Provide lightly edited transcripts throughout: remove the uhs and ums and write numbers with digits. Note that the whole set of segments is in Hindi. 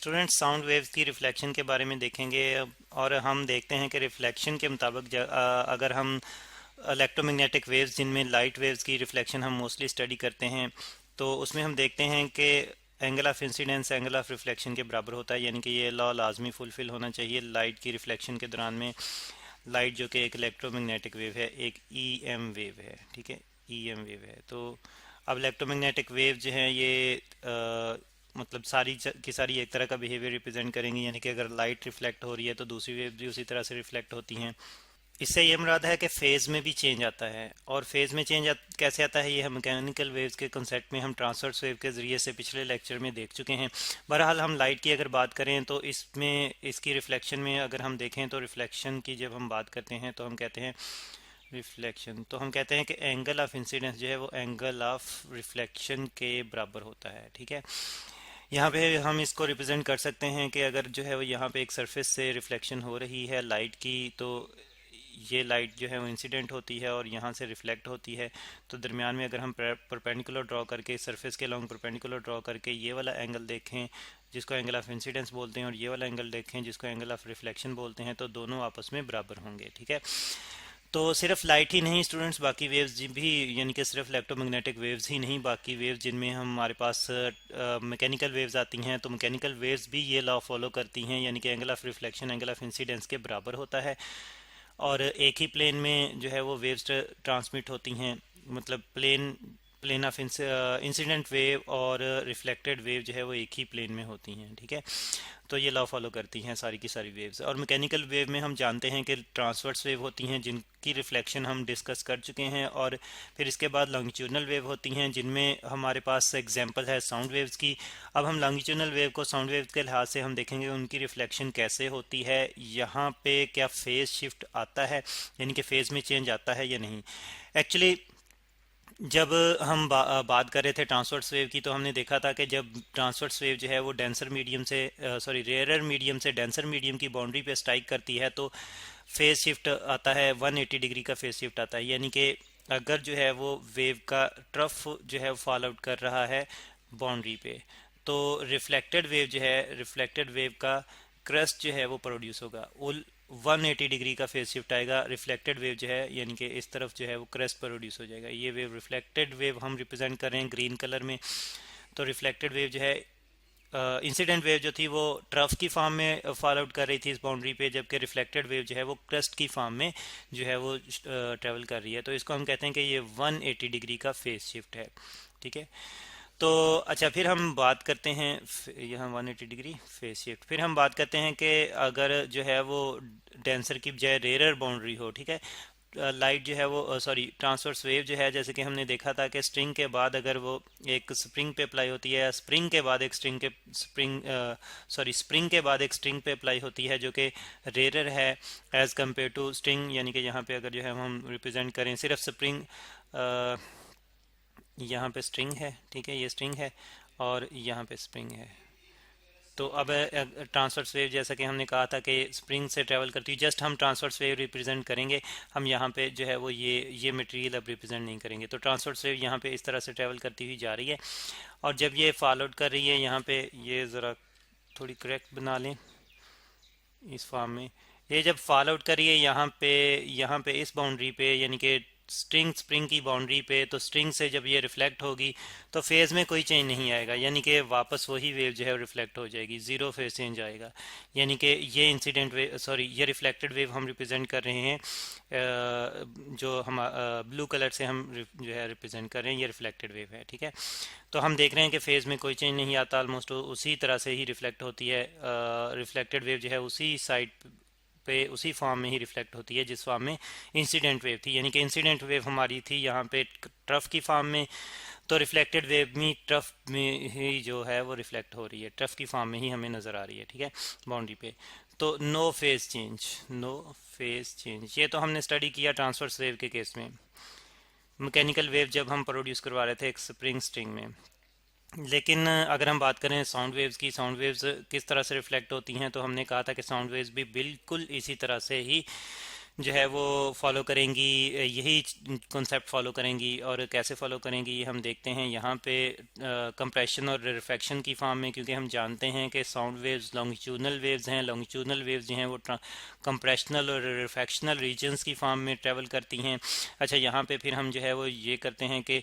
स्टूडेंट्स साउंड वेव्स की रिफ्लेक्शन के बारे में देखेंगे और हम देखते हैं कि रिफ्लेक्शन के मुताबिक अगर हम इलेक्ट्रोमैग्नेटिक वेव्स जिनमें लाइट वेव्स की रिफ्लेक्शन हम मोस्टली स्टडी करते हैं तो उसमें हम देखते हैं कि angle of incidence angle of reflection के बराबर होता है, यानी कि ये लॉ लाजमी फुलफिल होना चाहिए लाइट की रिफ्लेक्शन के दौरान में। लाइट जो कि एक इलेक्ट्रोमैग्नेटिक वेव है, एक ईएम वेव है, ठीक है, ईएम वेव है। तो अब इलेक्ट्रोमैग्नेटिक वेव जो है ये मतलब की सारी एक तरह का बिहेवियर रिप्रेजेंट करेंगी, यानी कि अगर लाइट रिफ्लेक्ट हो रही है तो दूसरी वेव भी उसी तरह से रिफ्लेक्ट होती हैं। इससे ये मुराद है कि फेज़ में भी चेंज आता है, और फेज़ में कैसे आता है ये हम मैकेनिकल वेव्स के कंसेप्ट में हम ट्रांसवर्स वेव के ज़रिए से पिछले लेक्चर में देख चुके हैं। बहरहाल हम लाइट की अगर बात करें तो इसमें इसकी रिफ्लेक्शन में अगर हम देखें तो रिफ्लेक्शन की जब हम बात करते हैं तो हम कहते हैं रिफ्लेक्शन, तो हम कहते हैं कि एंगल ऑफ इंसिडेंस जो है वो एंगल ऑफ रिफ्लेक्शन के बराबर होता है, ठीक है। यहाँ पे हम इसको रिप्रेजेंट कर सकते हैं कि अगर जो है वो यहाँ पे एक सरफेस से रिफ्लेक्शन हो रही है लाइट की, तो ये लाइट जो है वो इंसिडेंट होती है और यहाँ से रिफ्लेक्ट होती है। तो दरमियान में अगर हम परपेंडिकुलर ड्रॉ करके सरफेस के लॉन्ग परपेंडिकुलर ड्रॉ करके ये वाला एंगल देखें जिसको एंगल ऑफ इंसिडेंस बोलते हैं और ये वाला एंगल देखें जिसको एंगल ऑफ रिफ्लेक्शन बोलते हैं, तो दोनों आपस में बराबर होंगे, ठीक है। तो सिर्फ लाइट ही नहीं स्टूडेंट्स, बाकी वेव्स भी, यानी कि सिर्फ इलेक्ट्रोमैग्नेटिक वेव्स ही नहीं, बाकी वेव्स जिनमें हमारे पास मैकेनिकल वेव्स आती हैं तो मैकेनिकल वेव्स भी ये लॉ फॉलो करती हैं, यानी कि angle of reflection angle of incidence के बराबर होता है। और एक ही प्लेन में जो है वो वेव्स ट्रांसमिट होती हैं, मतलब प्लेन ऑफ इंसिडेंट वेव और रिफ्लेक्टेड वेव जो है वो एक ही प्लेन में होती हैं, ठीक है। तो ये लॉ फॉलो करती हैं सारी की सारी वेव्स। और मैकेनिकल वेव में हम जानते हैं कि ट्रांसवर्स वेव होती हैं जिनकी रिफ्लेक्शन हम डिस्कस कर चुके हैं, और फिर इसके बाद लॉन्गिट्यूडनल वेव होती हैं जिनमें हमारे पास एग्जांपल है साउंड वेव्स की। अब हम लॉन्गिट्यूडनल वेव को साउंड वेव के लिहाज से हम देखेंगे उनकी रिफ्लेक्शन कैसे होती है, यहाँ पे क्या फेज शिफ्ट आता है, यानी कि फेज में चेंज आता है या नहीं। एक्चुअली जब हम बात कर रहे थे ट्रांसवर्स वेव की तो हमने देखा था कि जब ट्रांसवर्स वेव जो है वो डेंसर मीडियम से रेयरर मीडियम से डेंसर मीडियम की बाउंड्री पे स्ट्राइक करती है तो फेज शिफ्ट आता है, 180 डिग्री का फेज शिफ्ट आता है। यानी कि अगर जो है वो वेव का ट्रफ जो है फॉल आउट कर रहा है बाउंड्री पे, तो रिफ्लेक्टेड वेव का क्रस्ट जो है वो प्रोड्यूस होगा, 180 डिग्री का फेज शिफ्ट आएगा। रिफ्लेक्टेड वेव जो है यानी कि इस तरफ जो है वो क्रस्ट प्रोड्यूस हो जाएगा। ये वेव रिफ्लेक्टेड वेव हम रिप्रेजेंट कर रहे हैं ग्रीन कलर में। तो रिफ्लेक्टेड वेव जो है, इंसिडेंट वेव जो थी वो ट्रफ की फॉर्म में फॉल आउट कर रही थी इस बाउंड्री पे, जबकि रिफ्लेक्टेड वेव जो है वो क्रस्ट की फॉर्म में जो है वो ट्रेवल कर रही है। तो इसको हम कहते हैं कि ये 180 डिग्री का फेज शिफ्ट है, ठीक है। तो अच्छा, फिर हम बात करते हैं यहाँ 180 डिग्री फेज शिफ्ट। फिर हम बात करते हैं कि अगर जो है वो डेंसर की बजाय रेयर बाउंड्री हो, ठीक है, लाइट जो है वो ट्रांसवर्स वेव जो है, जैसे कि हमने देखा था कि स्ट्रिंग के बाद अगर वो एक स्प्रिंग पे अप्लाई होती है या स्प्रिंग के बाद एक स्प्रिंग के बाद एक स्ट्रिंग पे अप्लाई होती है जो कि रेयर है एज कम्पेयर टू स्ट्रिंग। यानी कि यहाँ पे अगर जो है हम रिप्रेजेंट करें सिर्फ स्प्रिंग, यहाँ पे स्ट्रिंग है, ठीक है, ये स्ट्रिंग है और यहाँ पे स्प्रिंग है। तो अब ट्रांसवर्स वेव जैसा कि हमने कहा था कि स्प्रिंग से ट्रेवल करती है, जस्ट हम ट्रांसवर्स वेव रिप्रेजेंट करेंगे, हम यहाँ पे जो है वो ये मटेरियल अब रिप्रेजेंट नहीं करेंगे। तो ट्रांसवर्स वेव यहाँ पे इस तरह से ट्रेवल करती हुई जा रही है, और जब ये फॉल आउट कर रही है यहाँ पे, ये ज़रा थोड़ी करेक्ट बना लें इस फॉर्म में, ये जब फॉल आउट कर रही है यहाँ पे इस बाउंड्री पे, यानी कि स्प्रिंग की बाउंड्री पे, तो स्ट्रिंग से जब ये रिफ्लेक्ट होगी तो फेज़ में कोई चेंज नहीं आएगा, यानी कि वापस वही वेव जो है रिफ्लेक्ट हो जाएगी, ज़ीरो फेज चेंज आएगा। यानी कि ये इंसिडेंट वेव, ये रिफ्लेक्टेड वेव हम रिप्रेजेंट कर रहे हैं, जो हम ब्लू कलर से हम जो है रिप्रेजेंट कर रहे हैं, ये रिफ्लेक्टेड वेव है, ठीक है। तो हम देख रहे हैं कि फेज़ में कोई चेंज नहीं आता, ऑलमोस्ट उसी तरह से ही रिफ्लेक्ट होती है। रिफ्लेक्टेड वेव जो है उसी साइड पे उसी फॉर्म में ही रिफ्लेक्ट होती है जिस फॉर्म में इंसिडेंट वेव थी, यानी कि इंसिडेंट वेव हमारी थी यहाँ पे ट्रफ की फॉर्म में, तो रिफ्लेक्टेड वेव भी ट्रफ में ही जो है वो रिफ्लेक्ट हो रही है, ट्रफ की फॉर्म में ही हमें नज़र आ रही है, ठीक है, बाउंड्री पे। तो नो फेज चेंज, ये तो हमने स्टडी किया ट्रांसवर्स वेव के केस में, मैकेनिकल वेव जब हम प्रोड्यूस करवा रहे थे एक स्ट्रिंग में। लेकिन अगर हम बात करें साउंड वेव्स की, साउंड वेव्स किस तरह से रिफ्लेक्ट होती हैं, तो हमने कहा था कि साउंड वेव्स भी बिल्कुल इसी तरह से ही जो है वो फॉलो करेंगी, यही कॉन्सेप्ट फॉलो करेंगी। और कैसे फॉलो करेंगी ये हम देखते हैं यहाँ पे कंप्रेशन और रिफ्रैक्शन की फॉर्म में, क्योंकि हम जानते हैं कि साउंड वेव्स लॉन्गिट्यूडनल वेव्स हैं। लॉन्गिट्यूडनल वेव्स जो हैं वो कंप्रेशनल और रिफ्रैक्शनल रीजन्स की फॉर्म में ट्रेवल करती हैं। अच्छा, यहाँ पे फिर हम जो है वो ये करते हैं कि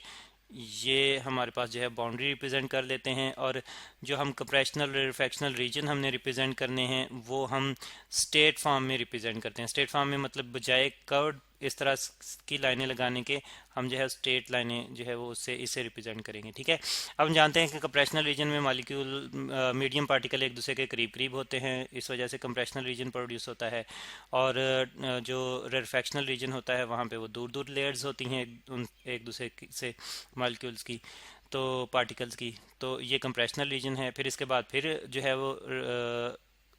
ये हमारे पास जो है बाउंड्री रिप्रेजेंट कर लेते हैं, और जो हम कंप्रेशनल रिफ्रैक्शनल रीजन हमने रिप्रेजेंट करने हैं वो हम स्टेट फॉर्म में रिप्रेजेंट करते हैं। स्टेट फॉर्म में मतलब बजाय कर्व इस तरह की लाइनें लगाने के हम जो है स्ट्रेट लाइनें जो है वो उससे इसे रिप्रेजेंट करेंगे। ठीक है, अब हम जानते हैं कि कंप्रेशनल रीजन में मॉलिक्यूल मीडियम पार्टिकल एक दूसरे के करीब करीब होते हैं, इस वजह से कंप्रेशनल रीजन प्रोड्यूस होता है। और जो रिफ्रैक्शनल रीजन होता है वहाँ पे वो दूर दूर लेयर्स होती हैं एक दूसरे से मॉलिक्यूल्स की, तो पार्टिकल्स की। तो ये कंप्रेशनल रीजन है। फिर इसके बाद फिर जो है वो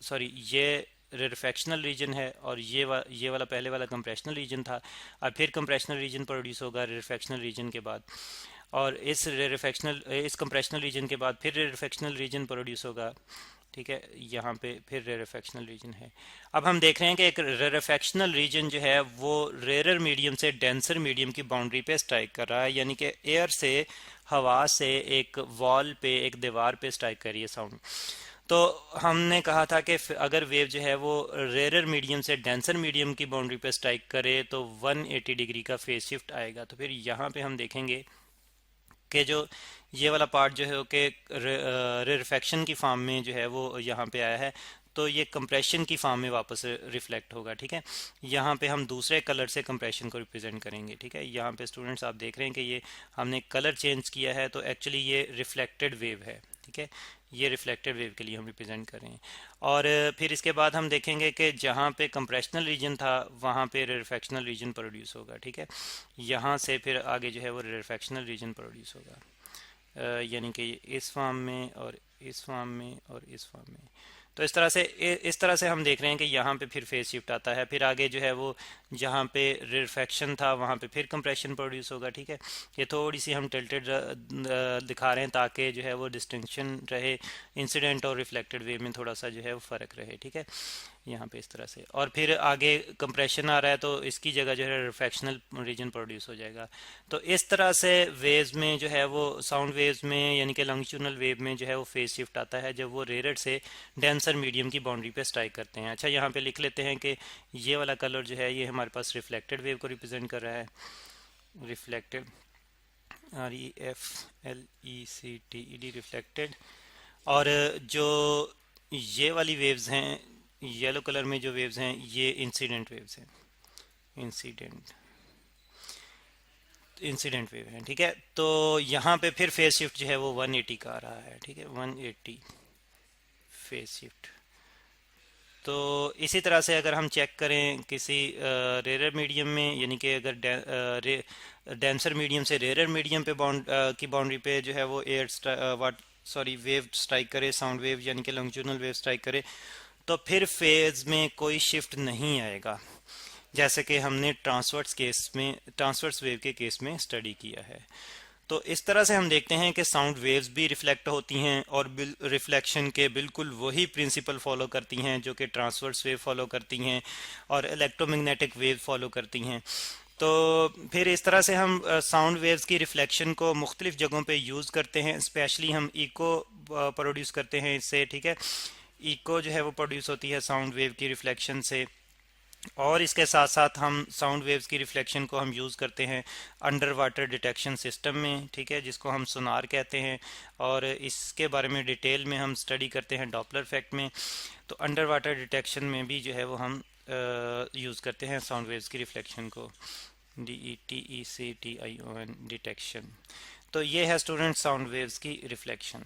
सॉरी, ये रिफ्रैक्शनल रीजन है, और ये वाला पहले वाला कंप्रेशनल रीजन था। अब फिर कंप्रेशनल रीजन प्रोड्यूस होगा रिफ्रैक्शनल रीजन के बाद, और इस कंप्रेशनल रीजन के बाद फिर रिफ्रैक्शनल रीजन प्रोड्यूस होगा। ठीक है, यहाँ पे फिर रेरेफेक्शनल रीजन है। अब हम देख रहे हैं कि एक रेरेफेक्शनल रीजन जो है वो रेरर मीडियम से डेंसर मीडियम की बाउंड्री पे स्ट्राइक कर रहा है, यानी कि एयर से, हवा से एक वॉल पे, एक दीवार पे स्ट्राइक कर रही है साउंड। तो हमने कहा था कि अगर वेव जो है वो रेरर मीडियम से डेंसर मीडियम की बाउंड्री पे स्ट्राइक करे तो 180 डिग्री का फेज शिफ्ट आएगा। तो फिर यहाँ पे हम देखेंगे कि जो ये वाला पार्ट जो है कि रिफ्रैक्शन की फॉर्म में जो है वो यहाँ पे आया है, तो ये कंप्रेशन की फॉर्म में वापस रिफ्लेक्ट होगा। ठीक है, यहाँ पे हम दूसरे कलर से कंप्रेशन को रिप्रेजेंट करेंगे। ठीक है, यहाँ पे स्टूडेंट्स आप देख रहे हैं कि ये हमने कलर चेंज किया है, तो एक्चुअली ये रिफ्लेक्टेड वेव है। ठीक है, ये रिफ्लेक्टेड वेव के लिए हम रिप्रेजेंट कर रहे हैं। और फिर इसके बाद हम देखेंगे कि जहाँ पे कंप्रेशनल रीजन था वहाँ पे रिफ्रैक्शनल रीजन प्रोड्यूस होगा। ठीक है, यहाँ से फिर आगे जो है वो रिफ्रैक्शनल रीजन प्रोड्यूस होगा, यानी कि इस फॉर्म में और इस फॉर्म में और इस फॉर्म में। तो इस तरह से हम देख रहे हैं कि यहाँ पे फिर फेज शिफ्ट आता है। फिर आगे जो है वो जहाँ पे रिफ्रैक्शन था वहाँ पे फिर कंप्रेशन प्रोड्यूस होगा। ठीक है, ये थोड़ी सी हम टिल्टेड दिखा रहे हैं ताकि जो है वो डिस्टिंक्शन रहे, इंसिडेंट और रिफ्लेक्टेड वेव में थोड़ा सा जो है वो फ़र्क रहे। ठीक है, यहाँ पे इस तरह से। और फिर आगे कंप्रेशन आ रहा है तो इसकी जगह जो है रिफ्रैक्शनल रीजन प्रोड्यूस हो जाएगा। तो इस तरह से वेव्स में जो है वो साउंड वेव्स में, यानी कि लॉन्गिट्यूडनल वेव में जो है वो फेज शिफ्ट आता है जब वो रेरर से डेंसर मीडियम की बाउंड्री पे स्ट्राइक करते हैं। अच्छा, यहाँ पे लिख लेते हैं कि ये वाला कलर जो है ये हमारे पास रिफ्लेक्टेड वेव को रिप्रेजेंट कर रहा है। Reflected, REFLECTED, reflected. और जो ये वाली वेव्स हैं, येलो कलर में जो वेव्स हैं ये इंसिडेंट वेव्स हैं, इंसिडेंट इंसिडेंट वेव है। ठीक है, तो यहाँ पे फिर फेज शिफ्ट जो है वो 180 का आ रहा है। ठीक है, 180 फेज शिफ्ट। तो इसी तरह से अगर हम चेक करें किसी रेरर मीडियम में, यानी कि अगर डेंसर मीडियम से रेरर मीडियम पे की बाउंड्री पे जो है वो वेव स्ट्राइक करे, साउंड वेव यानी कि लॉन्गिट्यूडनल वेव स्ट्राइक करे, तो फिर फेज में कोई शिफ्ट नहीं आएगा, जैसे कि हमने ट्रांसवर्स वेव के केस में स्टडी किया है। तो इस तरह से हम देखते हैं कि साउंड वेव्स भी रिफ्लेक्ट होती हैं और रिफ्लेक्शन के बिल्कुल वही प्रिंसिपल फॉलो करती हैं जो कि ट्रांसवर्स वेव फॉलो करती हैं और इलेक्ट्रोमैग्नेटिक वेव फॉलो करती हैं। तो फिर इस तरह से हम साउंड वेव्स की रिफ्लेक्शन को मुख्तलिफ जगहों पे यूज़ करते हैं। स्पेशली हम इको प्रोड्यूस करते हैं इससे। ठीक है, इको जो है वो प्रोड्यूस होती है साउंड वेव की रिफ्लेक्शन से। और इसके साथ साथ हम साउंड वेव्स की रिफ्लेक्शन को हम यूज़ करते हैं अंडर वाटर डिटेक्शन सिस्टम में। ठीक है, जिसको हम सोनार कहते हैं, और इसके बारे में डिटेल में हम स्टडी करते हैं डॉपलर इफेक्ट में। तो अंडर वाटर डिटेक्शन में भी जो है वो हम यूज़ करते हैं साउंड वेव्स की रिफ्लेक्शन को, DETECTION डिटेक्शन। तो ये है स्टूडेंट साउंड वेव्स की रिफ्लेक्शन।